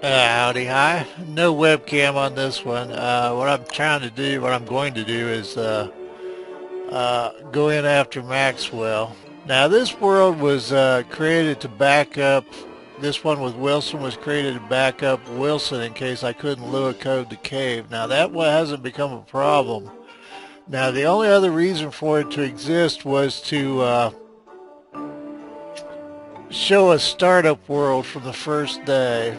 Howdy, hi. No webcam on this one. What I'm trying to do, what I'm going to do is go in after Maxwell. Now, this world was created to back up. This one with Wilson was created to back up Wilson in case I couldn't Lua code the cave. Now, that one hasn't become a problem. Now, the only other reason for it to exist was to show a startup world from the first day.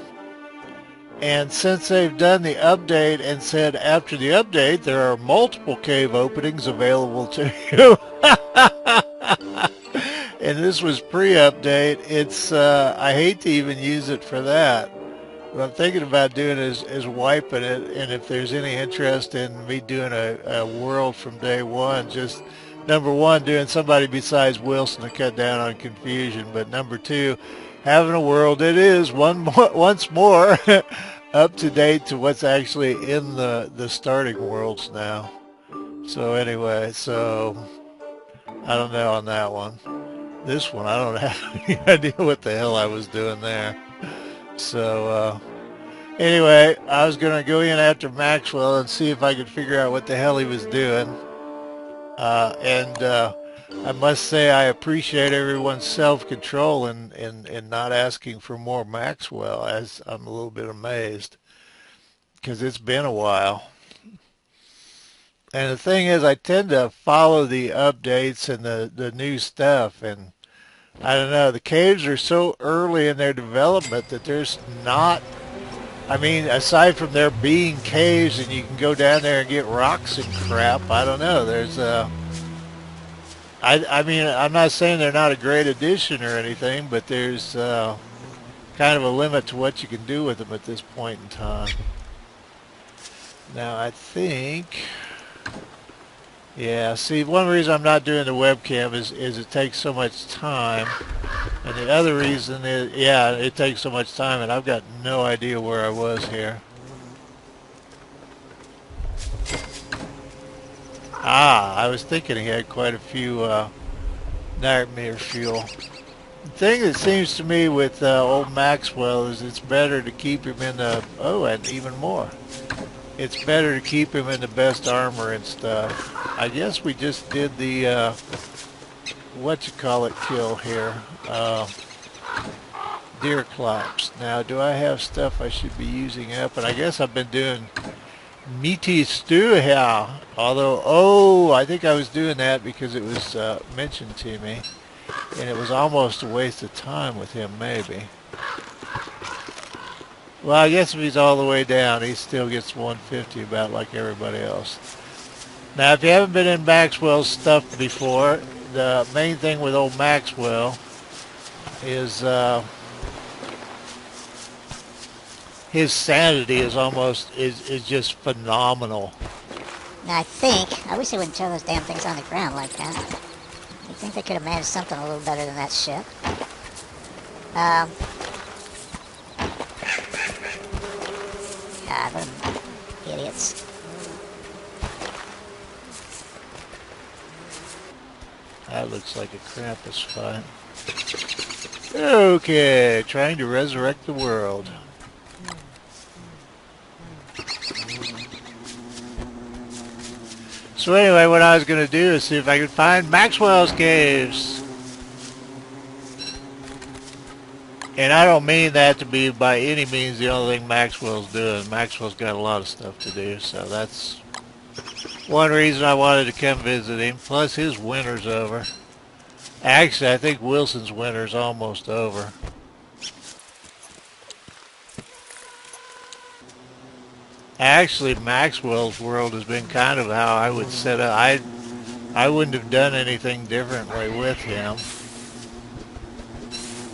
And since they've done the update and said after the update there are multiple cave openings available to you, and this was pre-update, it's I hate to even use it for that. What I'm thinking about doing is wiping it, and if there's any interest in me doing a world from day one, just number one, doing somebody besides Wilson to cut down on confusion, but number two, having a world that is once more up to date to what's actually in the starting worlds now. So anyway, so I don't know on that one. This one, I don't have any idea what the hell I was doing there. So anyway, I was going to go in after Maxwell and see if I could figure out what the hell he was doing. And I must say I appreciate everyone's self-control in not asking for more Maxwell, as I'm a little bit amazed because it's been a while. And the thing is, I tend to follow the updates and the new stuff, and I don't know, the caves are so early in their development that there's not, I mean, aside from there being caves and you can go down there and get rocks and crap, I don't know, there's I mean, I'm not saying they're not a great addition or anything, but there's kind of a limit to what you can do with them at this point in time. Now, I think, yeah, see, one reason I'm not doing the webcam is it takes so much time. And the other reason is, yeah, it takes so much time, and I've got no idea where I was here. I was thinking he had quite a few nightmare fuel. The thing that seems to me with old Maxwell is it's better to keep him in the, oh, and even more. It's better to keep him in the best armor and stuff. I guess we just did the, kill here. Deer clops. Now, do I have stuff I should be using up? And I guess I've been doing meaty stew here. Although, oh, I think I was doing that because it was mentioned to me. And it was almost a waste of time with him, maybe. Well, I guess if he's all the way down, he still gets 150 about like everybody else. Now, if you haven't been in Maxwell's stuff before, the main thing with old Maxwell is his sanity is just phenomenal. Now I wish they wouldn't throw those damn things on the ground like that. You think they could have managed something a little better than that shit. God, what idiots. That looks like a Krampus fight. Okay, trying to resurrect the world. So anyway, what I was going to do is see if I could find Maxwell's caves. And I don't mean that to be by any means the only thing Maxwell's doing. Maxwell's got a lot of stuff to do, so that's one reason I wanted to come visit him. Plus his winter's over. Actually, I think Wilson's winter's almost over. Actually, Maxwell's world has been kind of how I would set up. I wouldn't have done anything differently with him.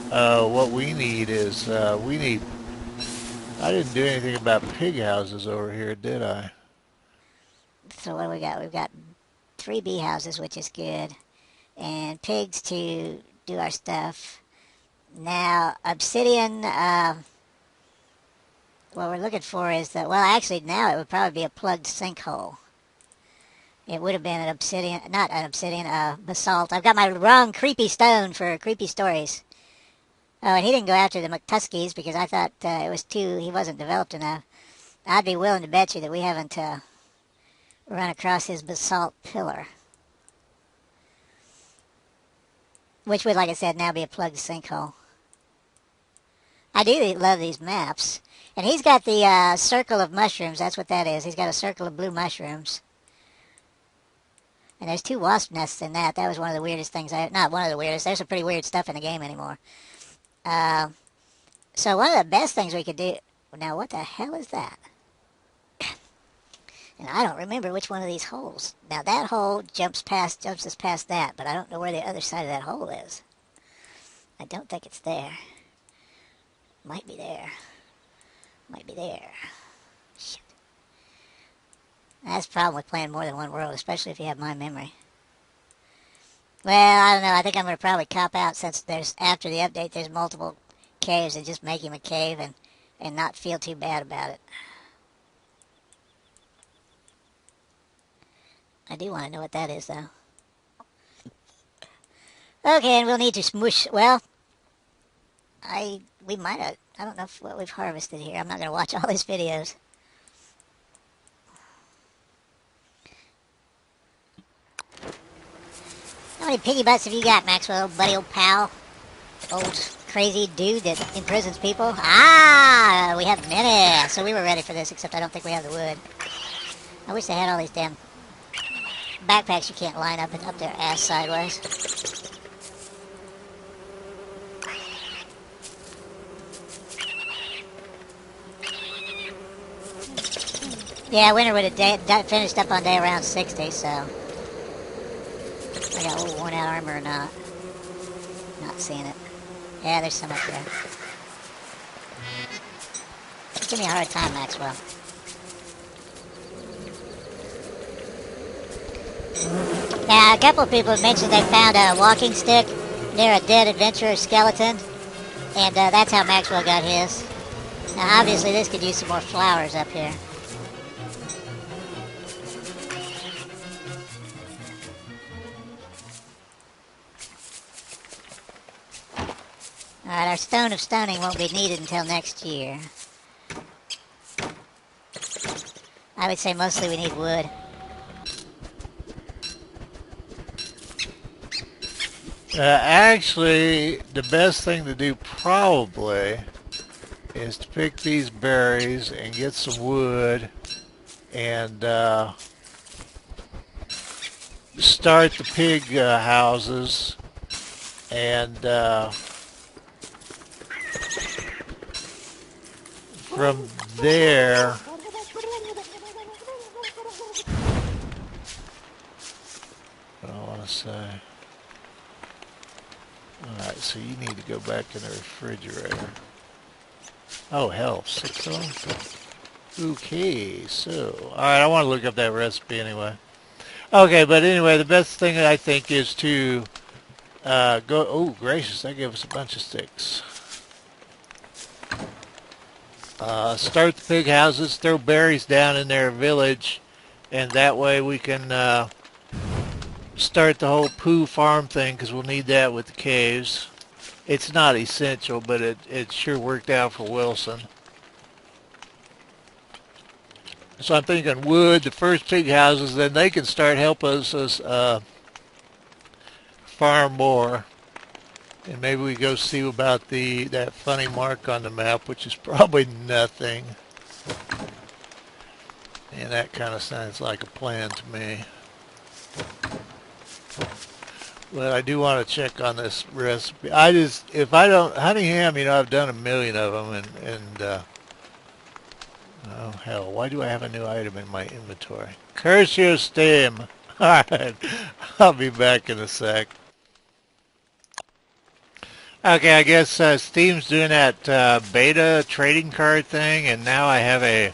What we need is, I didn't do anything about pig houses over here, did I? So what do we got? We've got 3 bee houses, which is good. And pigs to do our stuff. Now, obsidian, what we're looking for is that, well, actually now it would probably be a plugged sinkhole. It would have been an obsidian, not an obsidian, basalt. I've got my wrong creepy stone for creepy stories. Oh, and he didn't go after the McTuskies because I thought he wasn't developed enough. I'd be willing to bet you that we haven't run across his basalt pillar, which would, like I said, now be a plugged sinkhole. I do love these maps. And he's got the circle of mushrooms. That's what that is. He's got a circle of blue mushrooms. And there's 2 wasp nests in that. That was one of the weirdest things not one of the weirdest. There's some pretty weird stuff in the game anymore. So one of the best things we could do... Now, what the hell is that? And I don't remember which one of these holes. Now, that hole jumps us past that, but I don't know where the other side of that hole is. I don't think it's there. Might be there. Might be there. Shit. That's the problem with playing more than one world, especially if you have my memory. Well, I don't know. I think I'm going to probably cop out since after the update, there's multiple caves, and just make him a cave and not feel too bad about it. I do want to know what that is, though. Okay, and we'll need to smoosh. Well, we might have. I don't know what we've harvested here. I'm not going to watch all these videos. How many piggy butts have you got, Maxwell, buddy, old pal? Old crazy dude that imprisons people? Ah, we have many. So we were ready for this, except I don't think we have the wood. I wish they had all these damn backpacks you can't line up their ass sideways. Yeah, winter would have finished up on day around 60, so... I got a little worn out armor or not. Not seeing it. Yeah, there's some up there. Give me a hard time, Maxwell. Now, a couple of people have mentioned they found a walking stick near a dead adventurer skeleton, and that's how Maxwell got his. Now, obviously, this could use some more flowers up here. Alright, our stone of stoning won't be needed until next year. I would say mostly we need wood. Actually, the best thing to do probably is to pick these berries and get some wood and start the pig houses and from there what I want to say. Alright, so you need to go back in the refrigerator. Oh, hell, 6 of them? Okay, so... Alright, I want to look up that recipe anyway. Okay, but anyway, the best thing I think is to go... Oh, gracious, that gave us a bunch of sticks. Start the pig houses, throw berries down in their village, and that way we can... start the whole poo farm thing, because we'll need that with the caves. It's not essential, but it sure worked out for Wilson. So I'm thinking wood, the first pig houses, then they can start helping us farm more. And maybe we go see about that funny mark on the map, which is probably nothing. And that kind of sounds like a plan to me. But I do want to check on this recipe. If I don't, honey ham, I've done a million of them, and oh hell, why do I have a new item in my inventory? Curse your Steam. Alright, I'll be back in a sec. Okay, I guess Steam's doing that beta trading card thing, and now I have a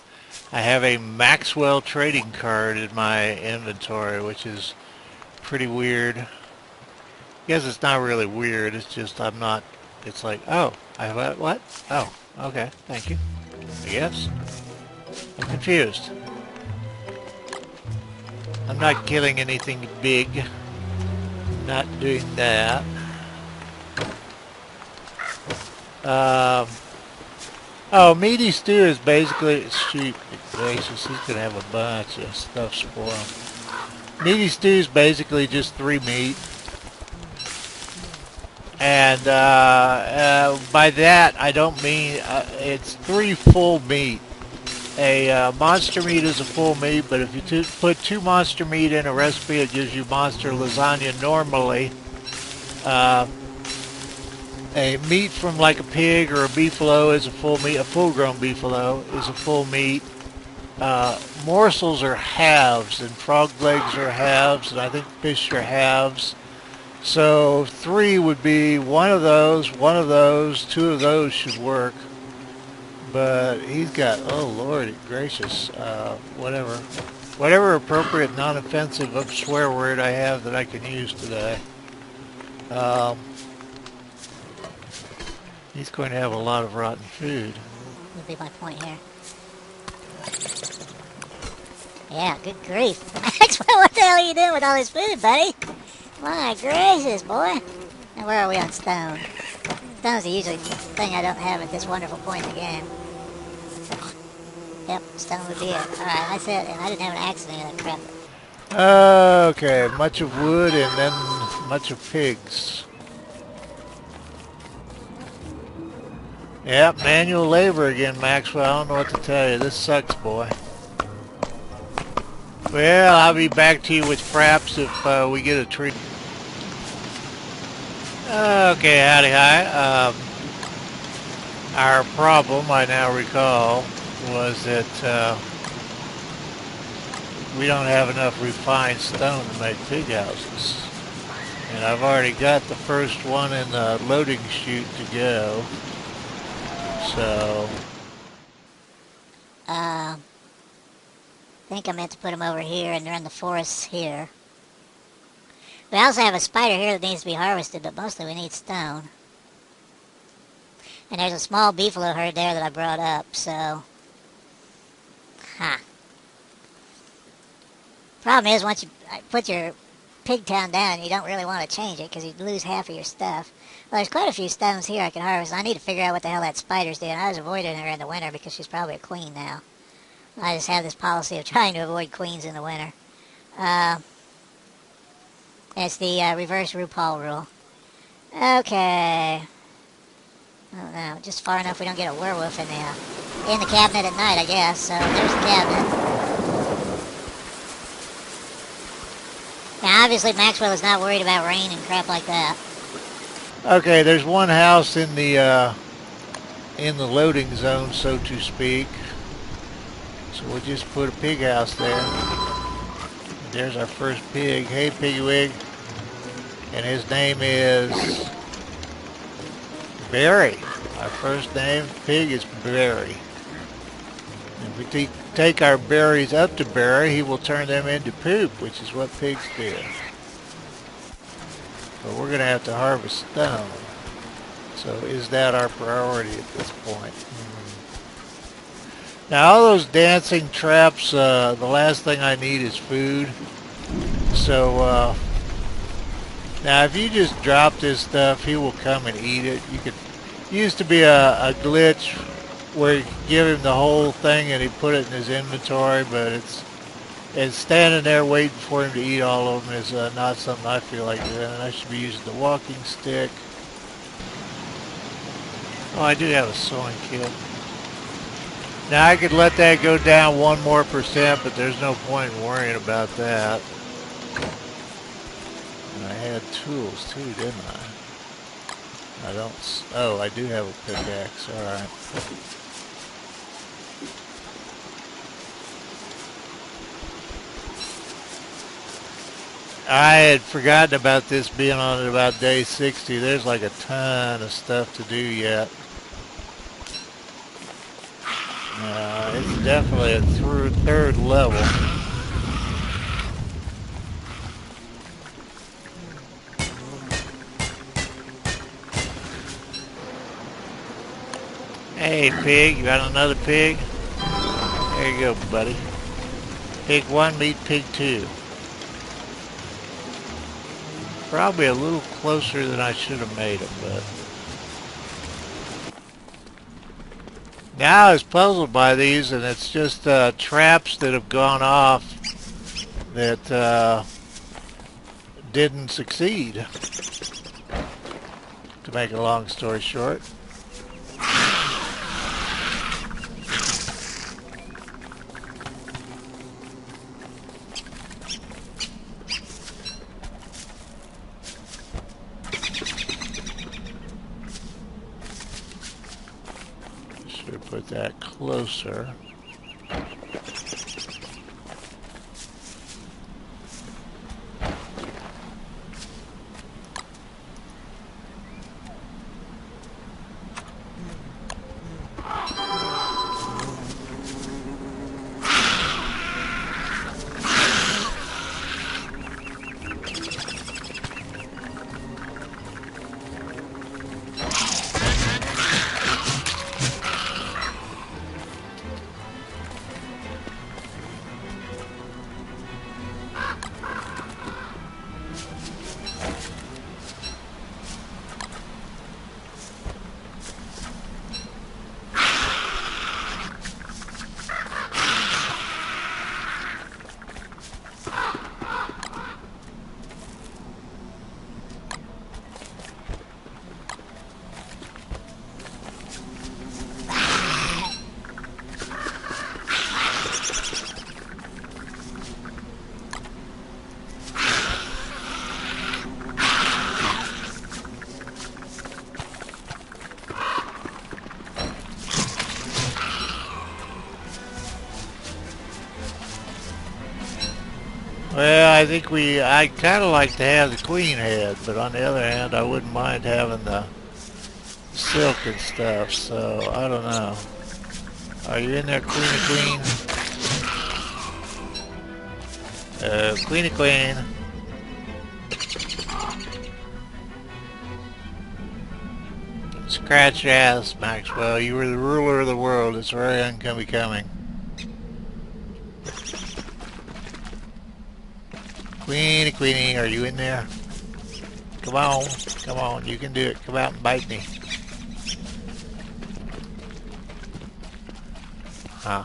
Maxwell trading card in my inventory, which is pretty weird. I guess it's not really weird, it's just it's like, oh, I have what? Oh, okay, thank you. I guess. I'm confused. I'm not killing anything big. Not doing that. Oh, meaty stew is basically, shoot, gracious, he's going to have a bunch of stuff spoil. Meaty stew is basically just 3 meat. And by that, I don't mean, it's 3 full meat. A monster meat is a full meat, but if you put 2 monster meat in a recipe, it gives you monster lasagna normally. Uh, a meat from like a pig or a beefalo is a full meat. A full-grown beefalo is a full meat. Morsels are halves, and frog legs are halves, and I think fish are halves. So 3 would be one of those, 2 of those should work. But he's got, oh Lord gracious, whatever appropriate non-offensive swear word I have that I can use today. He's going to have a lot of rotten food. Would be my point here. Yeah, good grief. Maxwell, what the hell are you doing with all this food, buddy? My gracious, boy. And where are we on stone? Stone's the usually thing I don't have at this wonderful point in the game. Yep, stone would be it. Alright, that's it. And I didn't have an axe in any of that crap. Okay, much of wood and then much of pigs. Yep, manual labor again, Maxwell. I don't know what to tell you. This sucks, boy. Well, I'll be back to you with fraps if we get a tree. Okay, howdy hi. Our problem, I now recall, was that we don't have enough refined stone to make pig houses. And I've already got the first one in the loading chute to go. So... I think I meant to put them over here and they're in the forests here. We also have a spider here that needs to be harvested, but mostly we need stone. And there's a small beefalo herd there that I brought up, so... Problem is, once you put your pig town down, you don't really want to change it because you lose half of your stuff. Well, there's quite a few stones here I can harvest. I need to figure out what the hell that spider's doing. I was avoiding her in the winter because she's probably a queen now. I just have this policy of trying to avoid queens in the winter. It's the reverse RuPaul rule. Okay. Oh no, just far enough we don't get a werewolf in the cabinet at night, I guess. So there's the cabinet. Now, obviously, Maxwell is not worried about rain and crap like that. Okay, there's one house in the loading zone, so to speak. So we'll just put a pig house there. There's our first pig. Hey, Pigwig. And his name is Barry. Our first name pig is Barry. If we take our berries up to Barry, he will turn them into poop, which is what pigs do. But we're going to have to harvest stone. So is that our priority at this point? Now all those dancing traps, the last thing I need is food. So now if you just drop this stuff, he will come and eat it. Used to be a glitch where you could give him the whole thing and he put it in his inventory, but it's standing there waiting for him to eat all of them is not something I feel like doing. I should be using the walking stick. Oh, I do have a sewing kit. Now I could let that go down 1% more, but there's no point in worrying about that. And I had tools too, didn't I? I don't... Oh, I do have a pickaxe. Alright. I had forgotten about this being on at about day 60. There's like a ton of stuff to do yet. It's definitely a third level. Hey pig, you got another pig? There you go, buddy. Pig 1, meet pig 2. Probably a little closer than I should have made them, but... Now I was puzzled by these, and it's just traps that have gone off that didn't succeed, to make a long story short. Should put that closer. Well, I think I'd kind of like to have the queen head, but on the other hand, I wouldn't mind having the silk and stuff, so I don't know. Are you in there, Queen of Queen? Queen of Queen. Scratch your ass, Maxwell. You were the ruler of the world. It's very unbecoming. Queenie, Queenie, are you in there? Come on, you can do it. Come out and bite me. Huh.